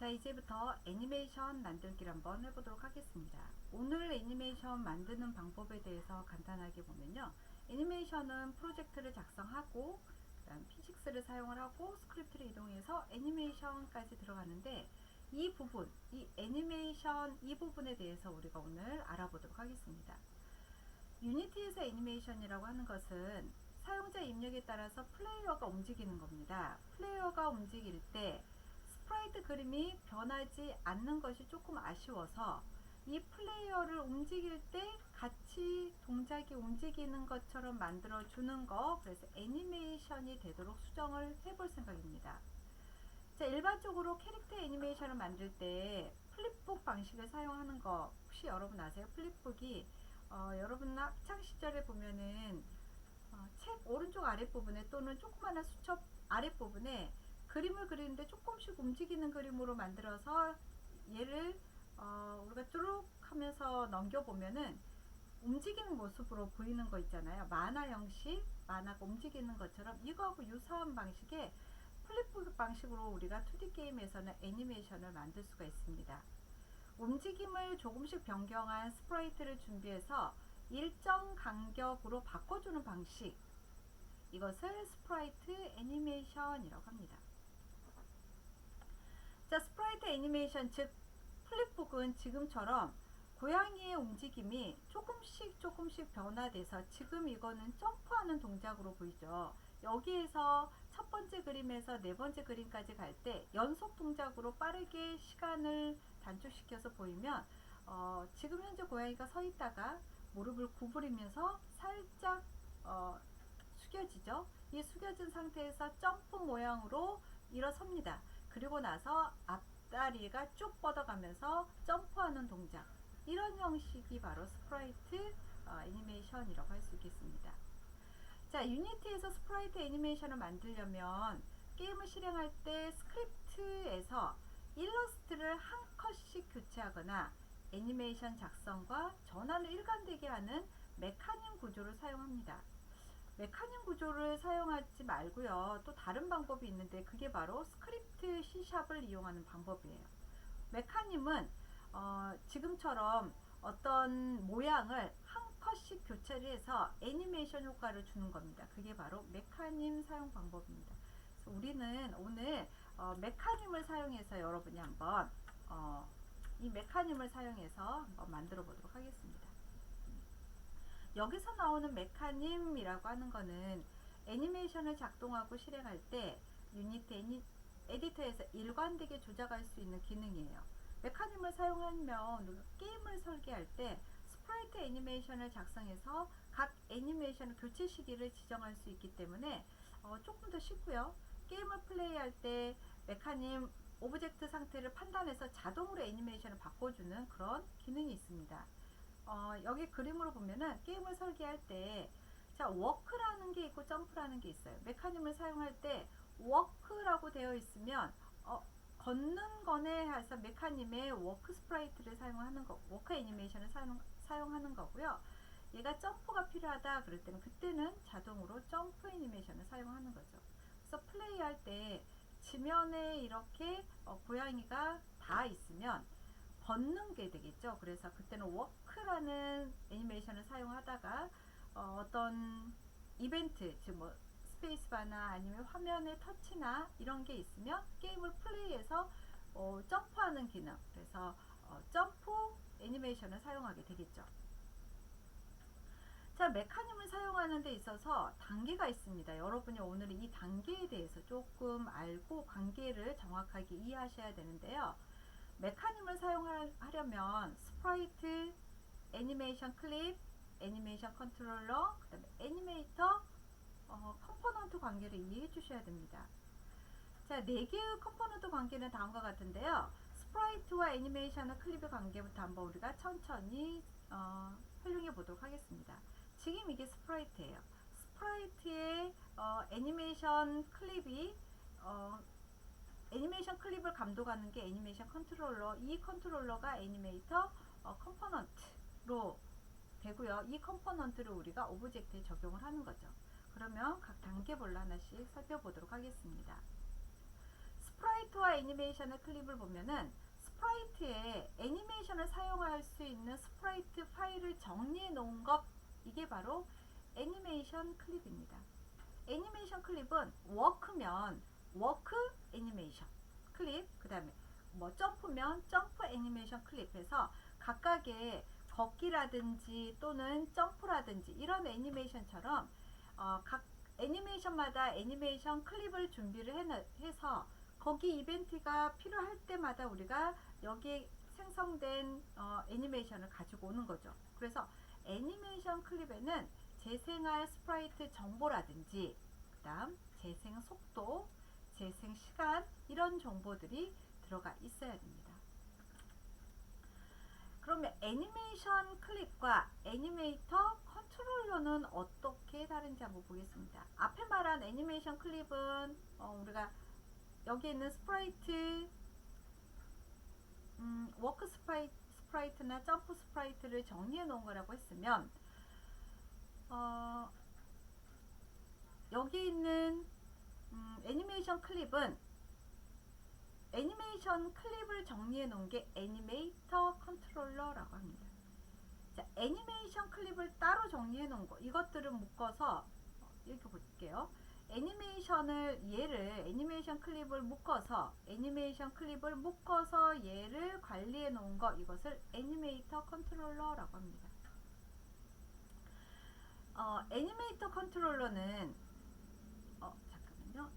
자, 이제부터 애니메이션 만들기를 한번 해보도록 하겠습니다. 오늘 애니메이션 만드는 방법에 대해서 간단하게 보면요. 애니메이션은 프로젝트를 작성하고 그다음 피직스를 사용을 하고 스크립트를 이동해서 애니메이션까지 들어가는데 이 부분, 이 애니메이션 이 부분에 대해서 우리가 오늘 알아보도록 하겠습니다. 유니티에서 애니메이션이라고 하는 것은 사용자 입력에 따라서 플레이어가 움직이는 겁니다. 플레이어가 움직일 때 스프라이트 그림이 변하지 않는 것이 조금 아쉬워서 이 플레이어를 움직일 때 같이 동작이 움직이는 것처럼 만들어 주는 거, 그래서 애니메이션이 되도록 수정을 해볼 생각입니다. 자, 일반적으로 캐릭터 애니메이션을 만들 때 플립북 방식을 사용하는 거 혹시 여러분 아세요? 플립북이 여러분 학창 시절에 보면은 책 오른쪽 아랫부분에 또는 조그마한 수첩 아랫부분에 그림을 그리는데 조금씩 움직이는 그림으로 만들어서 얘를 우리가 쭉 하면서 넘겨보면은 움직이는 모습으로 보이는 거 있잖아요. 만화 형식, 만화가 움직이는 것처럼 이거하고 유사한 방식의 플립북 방식으로 우리가 2D 게임에서는 애니메이션을 만들 수가 있습니다. 움직임을 조금씩 변경한 스프라이트를 준비해서 일정 간격으로 바꿔주는 방식, 이것을 스프라이트 애니메이션이라고 합니다. 자, 스프라이트 애니메이션, 즉 플립북은 지금처럼 고양이의 움직임이 조금씩 변화돼서 지금 이거는 점프하는 동작으로 보이죠. 여기에서 첫 번째 그림에서 네 번째 그림까지 갈 때 연속 동작으로 빠르게 시간을 단축시켜서 보이면 지금 현재 고양이가 서 있다가 무릎을 구부리면서 살짝 숙여지죠. 이 숙여진 상태에서 점프 모양으로 일어섭니다. 그리고 나서 앞다리가 쭉 뻗어가면서 점프하는 동작, 이런 형식이 바로 스프라이트 애니메이션이라고 할 수 있겠습니다. 자, 유니티에서 스프라이트 애니메이션을 만들려면 게임을 실행할 때 스크립트에서 일러스트를 한 컷씩 교체하거나 애니메이션 작성과 전환을 일관되게 하는 메카님 구조를 사용합니다. 메카님 구조를 사용하지 말고요, 또 다른 방법이 있는데 그게 바로 스크립트 C샵을 이용하는 방법이에요. 메카님은 지금처럼 어떤 모양을 한 컷씩 교체를 해서 애니메이션 효과를 주는 겁니다. 그게 바로 메카님 사용 방법입니다. 그래서 우리는 오늘 메카님을 사용해서 여러분이 한번 이 메카님을 사용해서 한번 만들어 보도록 하겠습니다. 여기서 나오는 메카님이라고 하는 거는 애니메이션을 작동하고 실행할 때 유니티 에디터에서 일관되게 조작할 수 있는 기능이에요. 메카님을 사용하면 우리가 게임을 설계할 때 스프라이트 애니메이션을 작성해서 각 애니메이션 교체 시기를 지정할 수 있기 때문에 조금 더 쉽고요. 게임을 플레이할 때 메카님 오브젝트 상태를 판단해서 자동으로 애니메이션을 바꿔주는 그런 기능이 있습니다. 여기 그림으로 보면은 게임을 설계할 때, 자, 워크라는 게 있고 점프라는 게 있어요. 메카님을 사용할 때 워크라고 되어 있으면 걷는 거네 해서 메카님의 워크 스프라이트를 사용하는 거, 워크 애니메이션을 사용하는 거고요. 얘가 점프가 필요하다 그럴 때는 그때는 자동으로 점프 애니메이션을 사용하는 거죠. 그래서 플레이할 때 지면에 이렇게 고양이가 다 있으면 걷는 게 되겠죠. 그래서 그때는 워크라는 애니메이션을 사용하다가 어떤 이벤트, 즉 뭐 스페이스바나 아니면 화면의 터치나 이런 게 있으면 게임을 플레이해서 점프하는 기능, 그래서 점프 애니메이션을 사용하게 되겠죠. 자, 메카님을 사용하는 데 있어서 단계가 있습니다. 여러분이 오늘 이 단계에 대해서 조금 알고 관계를 정확하게 이해하셔야 되는데요. 메카님을 사용하려면 스프라이트, 애니메이션 클립, 애니메이션 컨트롤러, 그 다음에 애니메이터, 컴포넌트 관계를 이해해 주셔야 됩니다. 자, 4개의 컴포넌트 관계는 다음과 같은데요. 스프라이트와 애니메이션과 클립의 관계부터 한번 우리가 천천히 활용해 보도록 하겠습니다. 지금 이게 스프라이트예요. 스프라이트의 애니메이션 클립이 애니메이션 클립을 감독하는 게 애니메이션 컨트롤러, 이 컨트롤러가 애니메이터 컴포넌트로 되고요. 이 컴포넌트를 우리가 오브젝트에 적용을 하는 거죠. 그러면 각 단계별로 하나씩 살펴보도록 하겠습니다. 스프라이트와 애니메이션의 클립을 보면은 스프라이트에 애니메이션을 사용할 수 있는 스프라이트 파일을 정리해 놓은 것, 이게 바로 애니메이션 클립입니다. 애니메이션 클립은 워크면 워크 애니메이션 클립, 그 다음에 뭐 점프면 점프 애니메이션 클립해서 각각의 걷기라든지 또는 점프라든지 이런 애니메이션처럼 각 애니메이션마다 애니메이션 클립을 준비를 해서 거기 이벤트가 필요할 때마다 우리가 여기에 생성된 애니메이션을 가지고 오는 거죠. 그래서 애니메이션 클립에는 재생할 스프라이트 정보라든지 그 다음 재생 속도, 재생 시간, 이런 정보들이 들어가 있어야 됩니다. 그러면 애니메이션 클립과 애니메이터 컨트롤러는 어떻게 다른지 한번 보겠습니다. 앞에 말한 애니메이션 클립은 우리가 여기 있는 스프라이트, 워크 스프라이트나 점프 스프라이트를 정리해 놓은 거라고 했으면 여기 있는 애니메이션 클립은 애니메이션 클립을 정리해 놓은 게 애니메이터 컨트롤러라고 합니다. 자, 애니메이션 클립을 따로 정리해 놓은 거, 이것들을 묶어서 이렇게 볼게요. 애니메이션 클립을 묶어서 얘를 관리해 놓은 거, 이것을 애니메이터 컨트롤러라고 합니다. 애니메이터 컨트롤러는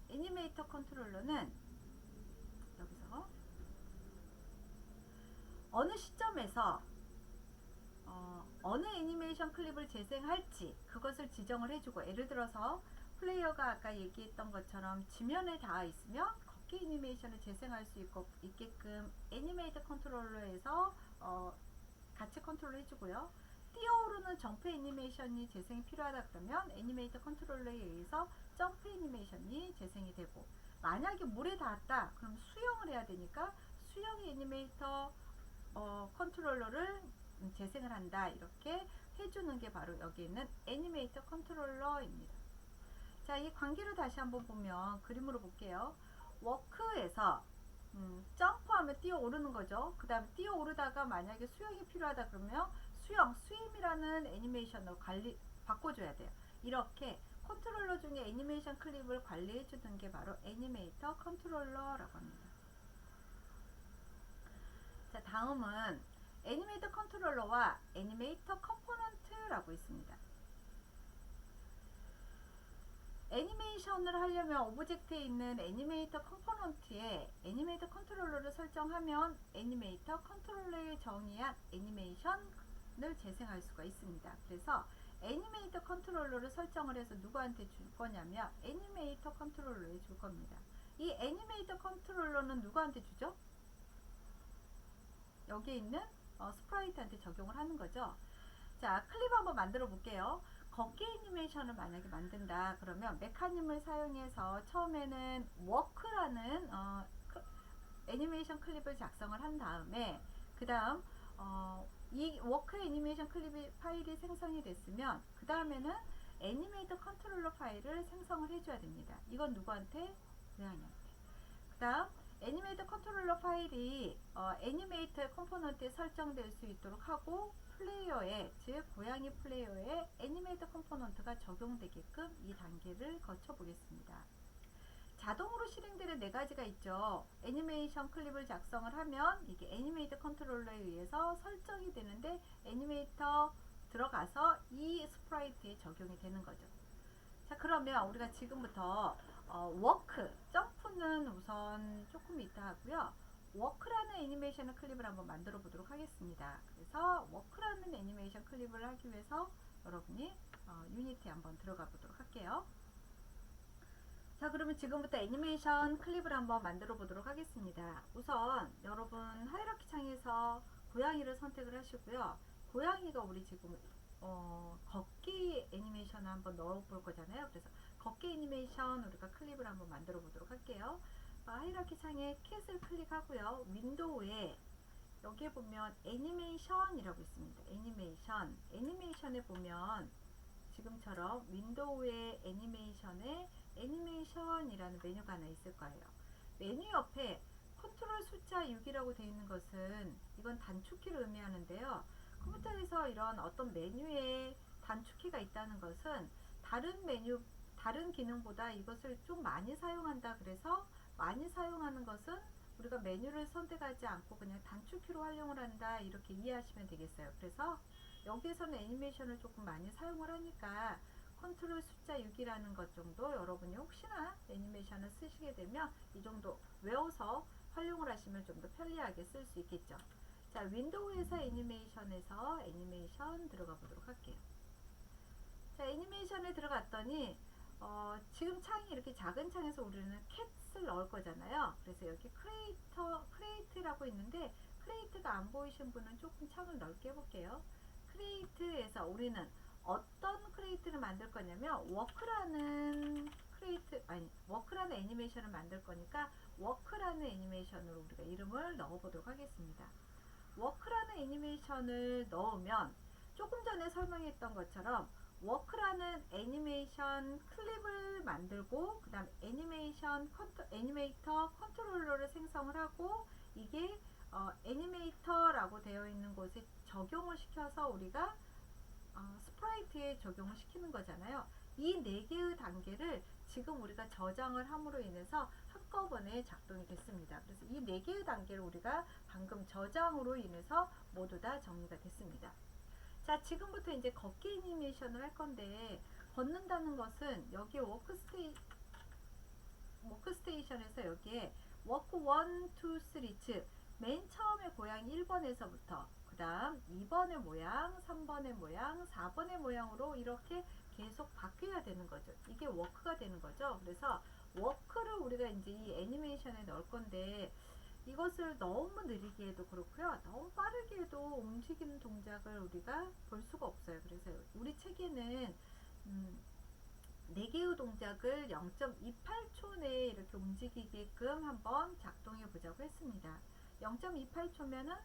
애니메이터 컨트롤러는 여기서 어느 시점에서 어느 애니메이션 클립을 재생할지 그것을 지정을 해주고, 예를 들어서 플레이어가 아까 얘기했던 것처럼 지면에 닿아 있으면 걷기 애니메이션을 재생할 수 있게끔 애니메이터 컨트롤러에서 같이 컨트롤 해주고요. 뛰어오르는 점프 애니메이션이 재생이 필요하다 그러면 애니메이터 컨트롤러에 의해서 점프 애니메이션이 재생이 되고, 만약에 물에 닿았다 그럼 수영을 해야 되니까 수영 애니메이터 컨트롤러를 재생을 한다, 이렇게 해주는 게 바로 여기 있는 애니메이터 컨트롤러입니다. 자, 이 관계를 다시 한번 보면 그림으로 볼게요. 워크에서 점프하면 뛰어오르는 거죠. 그 다음에 뛰어오르다가 만약에 수영이 필요하다 그러면 스윙이라는 애니메이션으로 바꿔줘야 돼요. 이렇게 컨트롤러 중에 애니메이션 클립을 관리해 주는 게 바로 애니메이터 컨트롤러라고 합니다. 자, 다음은 애니메이터 컨트롤러와 애니메이터 컴포넌트라고 있습니다. 애니메이션을 하려면 오브젝트에 있는 애니메이터 컴포넌트에 애니메이터 컨트롤러를 설정하면 애니메이터 컨트롤러에 정의한 애니메이션을 재생할 수가 있습니다. 그래서 애니메이터 컨트롤러를 설정을 해서 누구한테 줄 거냐면 애니메이터 컨트롤러에 줄 겁니다. 이 애니메이터 컨트롤러는 누구한테 주죠? 여기에 있는 스프라이트한테 적용을 하는 거죠. 자, 클립 한번 만들어 볼게요. 걷기 애니메이션을 만약에 만든다 그러면 메카님을 사용해서 처음에는 워크라는 애니메이션 클립을 작성을 한 다음에 그 다음 이 워크 애니메이션 클립 파일이 생성이 됐으면 그 다음에는 애니메이터 컨트롤러 파일을 생성을 해줘야 됩니다. 이건 누구한테? 고양이한테. 그 다음 애니메이터 컨트롤러 파일이 애니메이터의 컴포넌트에 설정될 수 있도록 하고 플레이어에, 즉 고양이 플레이어에 애니메이터 컴포넌트가 적용되게끔 이 단계를 거쳐 보겠습니다. 자동으로 실행되는 네 가지가 있죠. 애니메이션 클립을 작성을 하면 이게 애니메이터 컨트롤러에 의해서 설정이 되는데 애니메이터 들어가서 이 스프라이트에 적용이 되는 거죠. 자, 그러면 우리가 지금부터 워크, 점프는 우선 조금 이따 하고요. 워크라는 애니메이션 클립을 한번 만들어 보도록 하겠습니다. 그래서 워크라는 애니메이션 클립을 하기 위해서 여러분이 유니티에 한번 들어가 보도록 할게요. 자, 그러면 지금부터 애니메이션 클립을 한번 만들어 보도록 하겠습니다. 우선 여러분 하이라키 창에서 고양이를 선택을 하시고요. 고양이가 우리 지금 걷기 애니메이션을 한번 넣어 볼 거잖아요. 그래서 걷기 애니메이션 우리가 클립을 한번 만들어 보도록 할게요. 하이라키 창에 캣을 클릭하고요. 윈도우에 여기에 보면 애니메이션이라고 있습니다. 애니메이션에 보면 지금처럼 윈도우의 애니메이션에 애니메이션이라는 메뉴가 하나 있을 거예요. 메뉴 옆에 컨트롤 숫자 6이라고 되어 있는 것은 이건 단축키를 의미하는데요. 컴퓨터에서 이런 어떤 메뉴에 단축키가 있다는 것은 다른 메뉴, 다른 기능보다 이것을 좀 많이 사용한다. 그래서 많이 사용하는 것은 우리가 메뉴를 선택하지 않고 그냥 단축키로 활용을 한다. 이렇게 이해하시면 되겠어요. 그래서 여기에서는 애니메이션을 조금 많이 사용을 하니까 컨트롤 숫자 6이라는 것 정도 여러분이 혹시나 애니메이션을 쓰시게 되면 이 정도 외워서 활용을 하시면 좀 더 편리하게 쓸 수 있겠죠. 자, 윈도우에서 애니메이션에서 애니메이션 들어가 보도록 할게요. 자, 애니메이션에 들어갔더니 지금 창이 이렇게 작은 창에서 우리는 캣을 넣을 거잖아요. 그래서 여기 크리에이트라고 있는데 크리에이트가 안 보이신 분은 조금 창을 넓게 해볼게요. 크리에이트에서 우리는 어떤 크리에이트를 만들 거냐면 워크라는 애니메이션을 만들 거니까 워크라는 애니메이션으로 우리가 이름을 넣어 보도록 하겠습니다. 워크라는 애니메이션을 넣으면 조금 전에 설명했던 것처럼 워크라는 애니메이션 클립을 만들고 그 다음 애니메이터 컨트롤러를 생성을 하고 이게 애니메이터라고 되어 있는 곳에 적용을 시켜서 우리가 스프라이트에 적용을 시키는 거잖아요. 이 4개의 단계를 지금 우리가 저장을 함으로 인해서 한꺼번에 작동이 됐습니다. 그래서 이 4개의 단계를 우리가 방금 저장으로 인해서 모두 다 정리가 됐습니다. 자, 지금부터 이제 걷기 애니메이션을 할 건데 걷는다는 것은 여기 워크스테이션에서 여기에 워크 1, 2, 3, 즉 맨 처음에 고양이 1번에서부터 그 다음 2번의 모양, 3번의 모양, 4번의 모양으로 이렇게 계속 바뀌어야 되는 거죠. 이게 워크가 되는 거죠. 그래서 워크를 우리가 이제 이 애니메이션에 넣을 건데 이것을 너무 느리게 해도 그렇고요. 너무 빠르게 해도 움직이는 동작을 우리가 볼 수가 없어요. 그래서 우리 책에는 4개의 동작을 0.28초 내에 이렇게 움직이게끔 한번 작동해 보자고 했습니다. 0.28초면은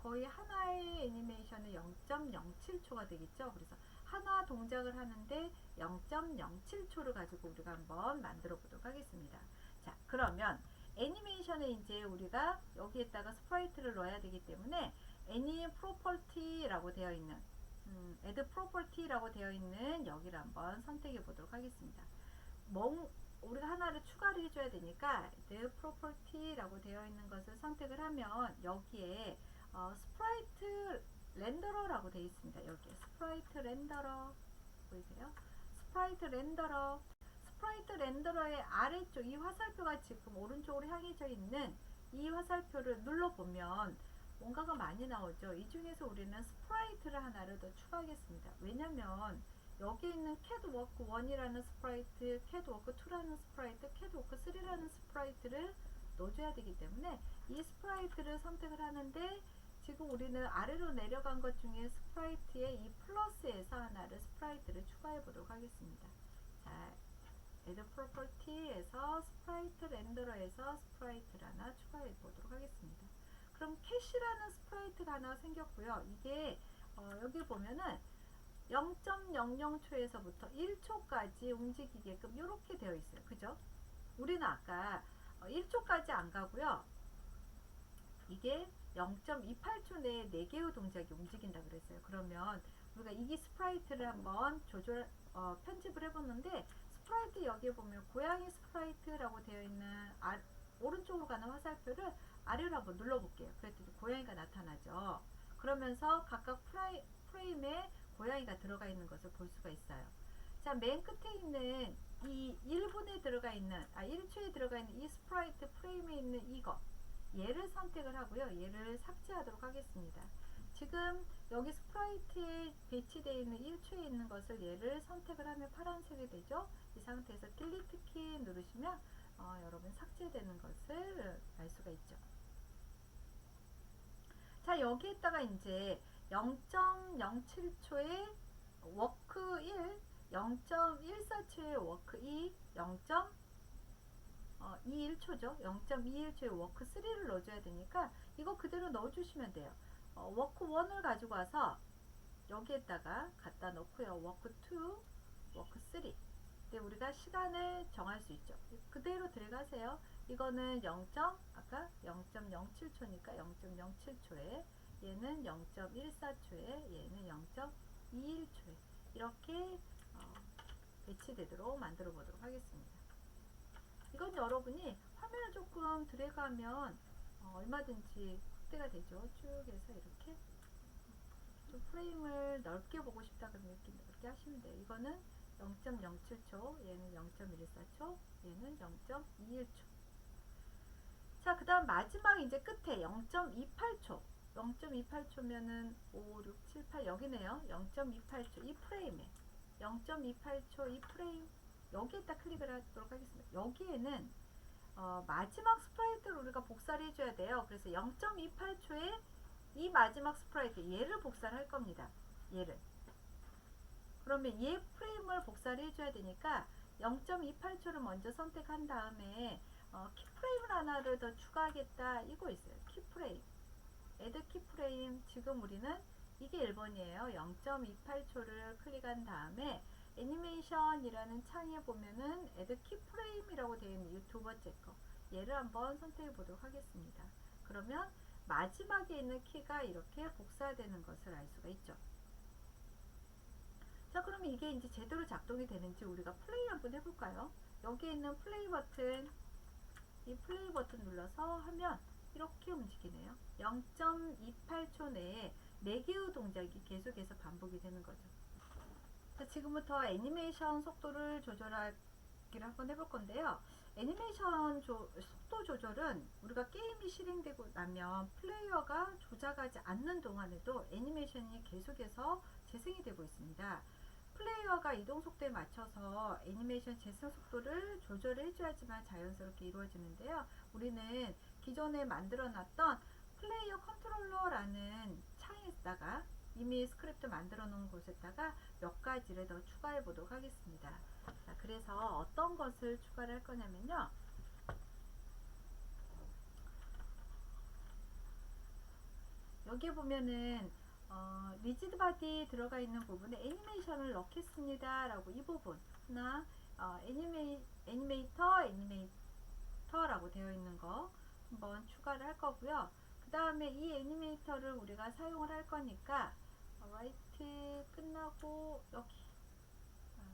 거의 하나의 애니메이션은 0.07초가 되겠죠. 그래서 하나 동작을 하는데 0.07초를 가지고 우리가 한번 만들어 보도록 하겠습니다. 자, 그러면 애니메이션에 이제 우리가 여기에다가 스프라이트를 넣어야 되기 때문에 애니 프로퍼티라고 되어 있는 add property라고 되어 있는 여기를 한번 선택해 보도록 하겠습니다. 우리가 하나를 추가를 해줘야 되니까 add property라고 되어 있는 것을 선택을 하면 여기에 스프라이트 렌더러라고 되어 있습니다. 여기에 스프라이트 렌더러 보이세요? 스프라이트 렌더러의 아래쪽 이 화살표가 지금 오른쪽으로 향해져 있는 이 화살표를 눌러보면 뭔가가 많이 나오죠. 이 중에서 우리는 스프라이트를 하나를 더 추가하겠습니다. 왜냐면 여기 있는 캣워크 1이라는 스프라이트, 캣워크 2라는 스프라이트, 캣워크 3라는 스프라이트를 넣어줘야 되기 때문에 이 스프라이트를 선택을 하는데 지금 우리는 아래로 내려간 것 중에 스프라이트의 이 플러스에서 하나를 스프라이트를 추가해 보도록 하겠습니다. 자, add property에서 스프라이트 렌더러에서 스프라이트를 하나 추가해 보도록 하겠습니다. 그럼 캣이라는 스프라이트가 하나 생겼고요. 이게 여기 보면은 0.00초에서부터 1초까지 움직이게끔 이렇게 되어 있어요. 그죠? 우리는 아까 1초까지 안 가고요. 이게 0.28초 내에 4개의 동작이 움직인다 그랬어요. 그러면 우리가 이 스프라이트를 한번 편집을 해봤는데 스프라이트 여기에 보면 고양이 스프라이트라고 되어 있는 오른쪽으로 가는 화살표를 아래로 한번 눌러볼게요. 그랬더니 고양이가 나타나죠. 그러면서 각각 프레임에 고양이가 들어가 있는 것을 볼 수가 있어요. 자, 맨 끝에 있는 이 1초에 들어가 있는 이 스프라이트 프레임에 있는 이거 얘를 선택을 하고요. 얘를 삭제하도록 하겠습니다. 지금 여기 스프라이트에 배치되어 있는 1초에 있는 것을 얘를 선택을 하면 파란색이 되죠. 이 상태에서 딜리트 키 누르시면 여러분 삭제되는 것을 알 수가 있죠. 자, 여기에다가 이제 0.07초에 워크 1, 0.14초에 워크 2, 0.21초죠. 0.21초에 워크 3를 넣어줘야 되니까 이거 그대로 넣어주시면 돼요. 워크 1을 가지고 와서 여기에다가 갖다 놓고요. 워크 2, 워크 3. 근데 우리가 시간을 정할 수 있죠. 그대로 들어가세요. 이거는 0. 아까 0.07초니까 0.07초에 얘는 0.14초에 얘는 0.21초에 이렇게 배치되도록 만들어 보도록 하겠습니다. 이건 여러분이 화면을 조금 드래그하면 얼마든지 확대가 되죠. 쭉 해서 이렇게 좀 프레임을 넓게 보고 싶다 그러면 이렇게 넓게 하시면 돼요. 이거는 0.07초, 얘는 0.14초, 얘는 0.21초. 자, 그 다음 마지막 이제 끝에 0.28초. 0.28초면은 5, 6, 7, 8 여기네요. 0.28초 이 프레임에 0.28초 이 프레임 여기에다 클릭을 하도록 하겠습니다. 여기에는 마지막 스프라이트를 우리가 복사를 해줘야 돼요. 그래서 0.28초에 이 마지막 스프라이트 얘를 복사를 할 겁니다. 얘를. 그러면 얘 프레임을 복사를 해줘야 되니까 0.28초를 먼저 선택한 다음에 키프레임을 하나를 더 추가하겠다 이거 있어요. 키프레임 애드 키프레임 지금 우리는 이게 1번이에요. 0.28초를 클릭한 다음에 애니메이션이라는 창에 보면은 애드 키프레임이라고 되어 있는 이 두 번째 거 얘를 한번 선택해 보도록 하겠습니다. 그러면 마지막에 있는 키가 이렇게 복사되는 것을 알 수가 있죠. 자, 그러면 이게 이제 제대로 작동이 되는지 우리가 플레이 한번 해볼까요? 여기 있는 플레이 버튼, 이 플레이 버튼 눌러서 하면 이렇게 움직이네요. 0.28초 내에 4개의 동작이 계속해서 반복이 되는 거죠. 자, 지금부터 애니메이션 속도를 조절하기를 한번 해볼 건데요. 애니메이션 속도 조절은 우리가 게임이 실행되고 나면 플레이어가 조작하지 않는 동안에도 애니메이션이 계속해서 재생이 되고 있습니다. 플레이어가 이동 속도에 맞춰서 애니메이션 재생 속도를 조절을 해줘야지만 자연스럽게 이루어지는데요. 우리는 기존에 만들어 놨던 플레이어 컨트롤러라는 창에다가 이미 스크립트 만들어 놓은 곳에다가 몇 가지를 더 추가해 보도록 하겠습니다. 자, 그래서 어떤 것을 추가를 할 거냐면요. 여기 보면은 리지드 바디 들어가 있는 부분에 애니메이션을 넣겠습니다 라고 이 부분 하나 애니메이터라고 되어 있는 거 한번 추가를 할 거고요. 그 다음에 이 애니메이터를 우리가 사용을 할 거니까 라이트 끝나고 여기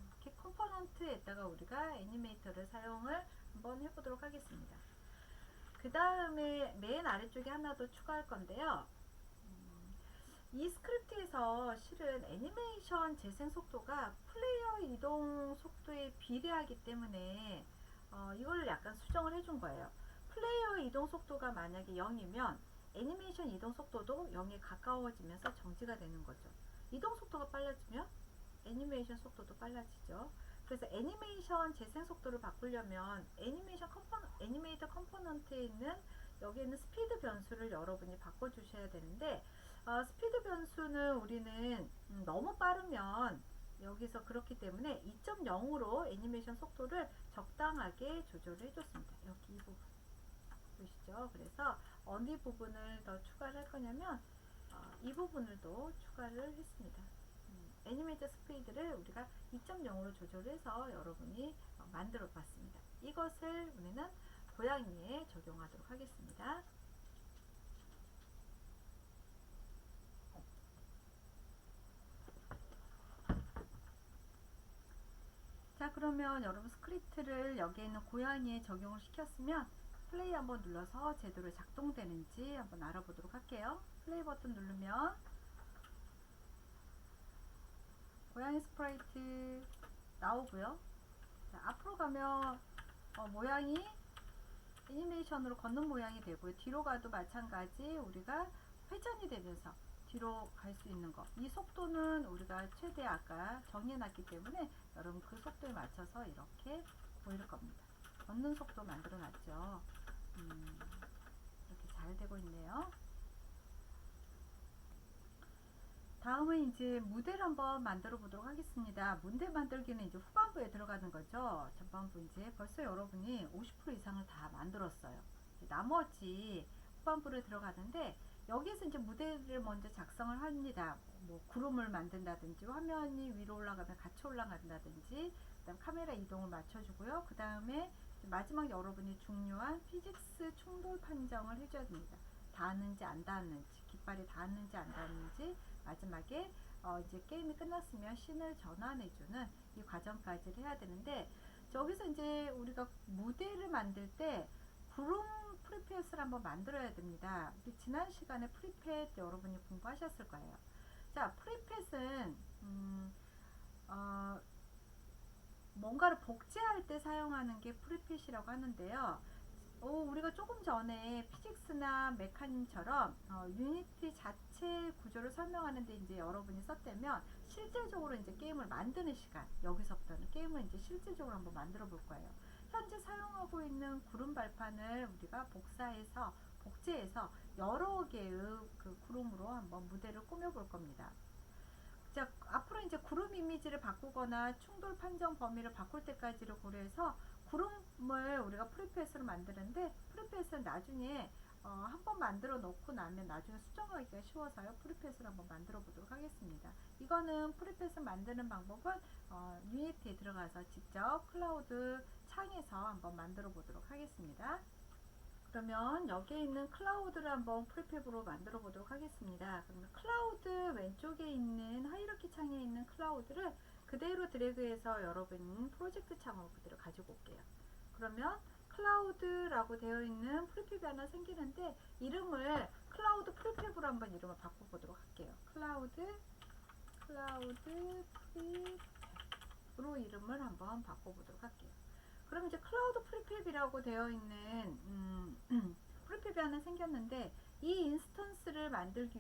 이렇게 컴포넌트에다가 우리가 애니메이터를 사용을 한번 해보도록 하겠습니다. 그 다음에 맨 아래쪽에 하나 더 추가할 건데요. 이 스크립트에서 실은 애니메이션 재생 속도가 플레이어 이동 속도에 비례하기 때문에 이걸 약간 수정을 해준 거예요. 플레이어 이동 속도가 만약에 0이면 애니메이션 이동 속도도 0에 가까워지면서 정지가 되는 거죠. 이동 속도가 빨라지면 애니메이션 속도도 빨라지죠. 그래서 애니메이션 재생 속도를 바꾸려면 애니메이터 컴포넌트에 있는 여기에는 스피드 변수를 여러분이 바꿔주셔야 되는데 스피드 변수는 우리는 너무 빠르면 여기서 그렇기 때문에 2.0으로 애니메이션 속도를 적당하게 조절을 해줬습니다. 여기 이 부분 보시죠. 그래서 어느 부분을 더 추가를 할 거냐면 이 부분을 또 추가를 했습니다. 애니메이터 스피드를 우리가 2.0으로 조절해서 여러분이 만들어 봤습니다. 이것을 우리는 고양이에 적용하도록 하겠습니다. 자, 그러면 여러분 스크립트를 여기에 있는 고양이에 적용을 시켰으면 플레이 한번 눌러서 제대로 작동되는지 한번 알아보도록 할게요. 플레이 버튼 누르면 고양이 스프라이트 나오고요. 자, 앞으로 가면 모양이 애니메이션으로 걷는 모양이 되고요. 뒤로 가도 마찬가지 우리가 회전이 되면서 뒤로 갈 수 있는 거. 이 속도는 우리가 최대 아까 정해놨기 때문에 여러분 그 속도에 맞춰서 이렇게 보일 겁니다. 걷는 속도 만들어 놨죠. 이렇게 잘 되고 있네요. 다음은 이제 무대를 한번 만들어 보도록 하겠습니다. 무대 만들기는 이제 후반부에 들어가는 거죠. 전반부 이제 벌써 여러분이 50% 이상을 다 만들었어요. 나머지 후반부를 들어가는데 여기에서 이제 무대를 먼저 작성을 합니다. 뭐 구름을 만든다든지 화면이 위로 올라가면 같이 올라간다든지 그다음 카메라 이동을 맞춰주고요. 그 다음에 마지막 여러분이 중요한 피직스 충돌 판정을 해줘야 됩니다. 닿았는지 안 닿았는지, 깃발이 닿았는지 안 닿았는지, 마지막에 이제 게임이 끝났으면 씬을 전환해주는 이 과정까지를 해야 되는데, 저기서 이제 우리가 무대를 만들 때 구름 프리팻을 한번 만들어야 됩니다. 지난 시간에 프리팻 여러분이 공부하셨을 거예요. 자, 프리팻은 뭔가를 복제할 때 사용하는 게 프리팻이라고 하는데요. 우리가 조금 전에 피직스나 메카님처럼 유니티 자체 구조를 설명하는데 이제 여러분이 썼다면 실질적으로 이제 게임을 만드는 시간, 여기서부터는 게임을 이제 실질적으로 한번 만들어 볼 거예요. 현재 사용하고 있는 구름 발판을 우리가 복제해서 여러 개의 그 구름으로 한번 무대를 꾸며 볼 겁니다. 자, 앞으로 이제 구름 이미지를 바꾸거나 충돌 판정 범위를 바꿀 때까지를 고려해서 구름을 우리가 프리팻으로 만드는데, 프리팻은 나중에 한번 만들어 놓고 나면 나중에 수정하기가 쉬워서요. 프리팻을 한번 만들어 보도록 하겠습니다. 이거는 프리팻을 만드는 방법은 유니티에 들어가서 직접 클라우드 창에서 한번 만들어 보도록 하겠습니다. 그러면 여기에 있는 클라우드를 한번 프리팹으로 만들어 보도록 하겠습니다. 그러면 클라우드 왼쪽에 있는 하이라키 창에 있는 클라우드를 그대로 드래그해서 여러분 프로젝트 창으로 그대로 가지고 올게요. 그러면 클라우드라고 되어 있는 프리팹이 하나 생기는데, 이름을 클라우드 프리팹으로 한번 이름을 바꿔보도록 할게요. 클라우드 프리팹으로 이름을 한번 바꿔보도록 할게요. 그럼 이제 클라우드 프리팹이라고 되어 있는 프리팹이 하나 생겼는데, 이 인스턴스를 만들기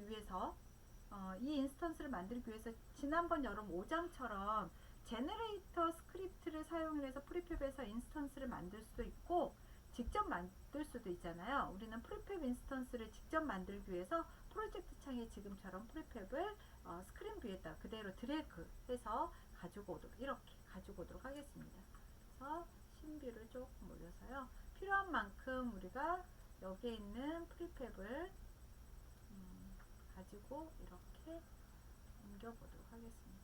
위해서 지난번 여러분 5장처럼 제너레이터 스크립트를 사용해서 프리팹에서 인스턴스를 만들 수도 있고 직접 만들 수도 있잖아요. 우리는 프리팹 인스턴스를 직접 만들기 위해서 프로젝트 창에 지금처럼 프리팹을 스크린 뷰에다 그대로 드래그해서 이렇게 가지고 오도록 하겠습니다. 그래서 신비를 조금 올려서요. 필요한 만큼 우리가 여기에 있는 프리팹을 가지고 이렇게 옮겨보도록 하겠습니다.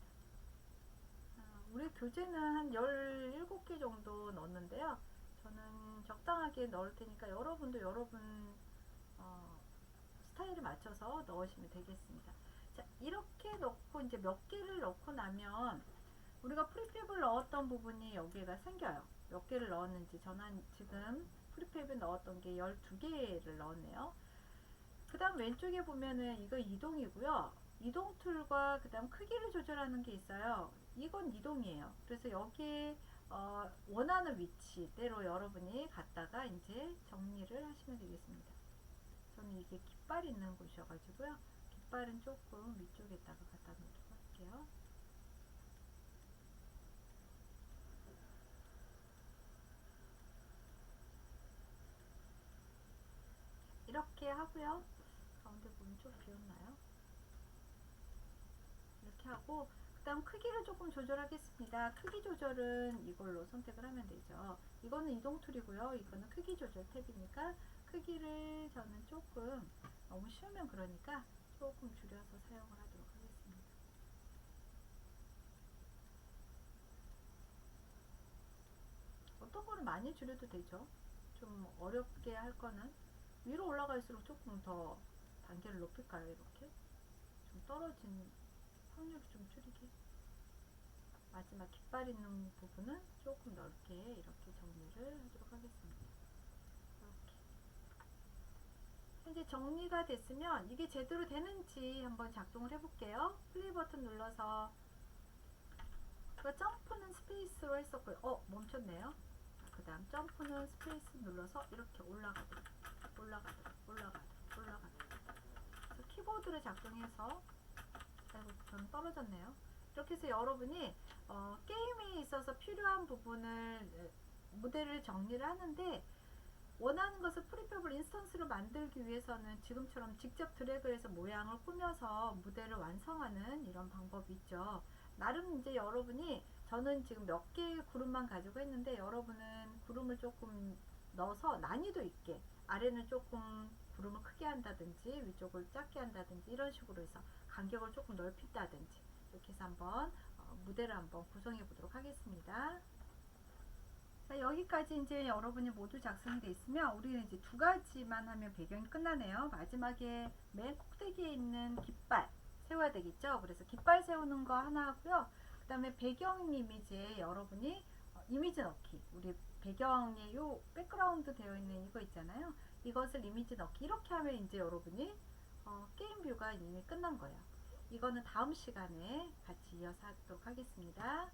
우리 교재는 한 17개 정도 넣었는데요. 저는 적당하게 넣을 테니까 여러분도 여러분 스타일에 맞춰서 넣으시면 되겠습니다. 자, 이렇게 넣고 이제 몇 개를 넣고 나면 우리가 프리팹을 넣었던 부분이 여기가 생겨요. 몇 개를 넣었는지 저는 지금 프리팹에 넣었던 게 12개를 넣었네요. 그 다음 왼쪽에 보면은 이거 이동이고요. 이동 툴과 그 다음 크기를 조절하는 게 있어요. 이건 이동이에요. 그래서 여기에 원하는 위치대로 여러분이 갖다가 이제 정리를 하시면 되겠습니다. 저는 이게 깃발 있는 곳이어가지고요. 깃발은 조금 위쪽에다가 갖다 놓도록 할게요. 이렇게 하고요. 가운데 부분 좀 비었나요? 이렇게 하고 그 다음 크기를 조금 조절하겠습니다. 크기 조절은 이걸로 선택을 하면 되죠. 이거는 이동 툴이고요. 이거는 크기 조절 탭이니까 크기를 저는 조금 너무 쉬우면 그러니까 조금 줄여서 사용을 하도록 하겠습니다. 어떤 거는 많이 줄여도 되죠. 좀 어렵게 할 거는 위로 올라갈수록 조금 더 단계를 높일까요? 이렇게 좀 떨어진 확률을 좀 줄이게. 마지막 깃발 있는 부분은 조금 넓게 이렇게 정리를 하도록 하겠습니다. 이렇게 현재 정리가 됐으면 이게 제대로 되는지 한번 작동을 해볼게요. 플레이 버튼 눌러서 점프는 스페이스로 했었고요. 멈췄네요. 그 다음 점프는 스페이스 눌러서 이렇게 올라가도록 그래서 키보드를 작동해서 저는 떨어졌네요. 이렇게 해서 여러분이 게임에 있어서 필요한 부분을 무대를 정리를 하는데, 원하는 것을 프리팹을 인스턴스로 만들기 위해서는 지금처럼 직접 드래그해서 모양을 꾸며서 무대를 완성하는 이런 방법이 있죠. 나름 이제 여러분이, 저는 지금 몇 개의 구름만 가지고 했는데 여러분은 구름을 조금 넣어서 난이도 있게 아래는 조금 구름을 크게 한다든지 위쪽을 작게 한다든지 이런 식으로 해서 간격을 조금 넓힌다든지 이렇게 해서 한번 무대를 한번 구성해 보도록 하겠습니다. 자, 여기까지 이제 여러분이 모두 작성이 돼 있으면 우리는 이제 두 가지만 하면 배경이 끝나네요. 마지막에 맨 꼭대기에 있는 깃발 세워야 되겠죠. 그래서 깃발 세우는 거 하나 하고요. 그 다음에 배경 이미지에 여러분이 이미지 넣기, 우리 배경에 요 백그라운드 되어 있는 이거 있잖아요. 이것을 이미지 넣기, 이렇게 하면 이제 여러분이 게임 뷰가 이미 끝난 거예요. 이거는 다음 시간에 같이 이어서 하도록 하겠습니다.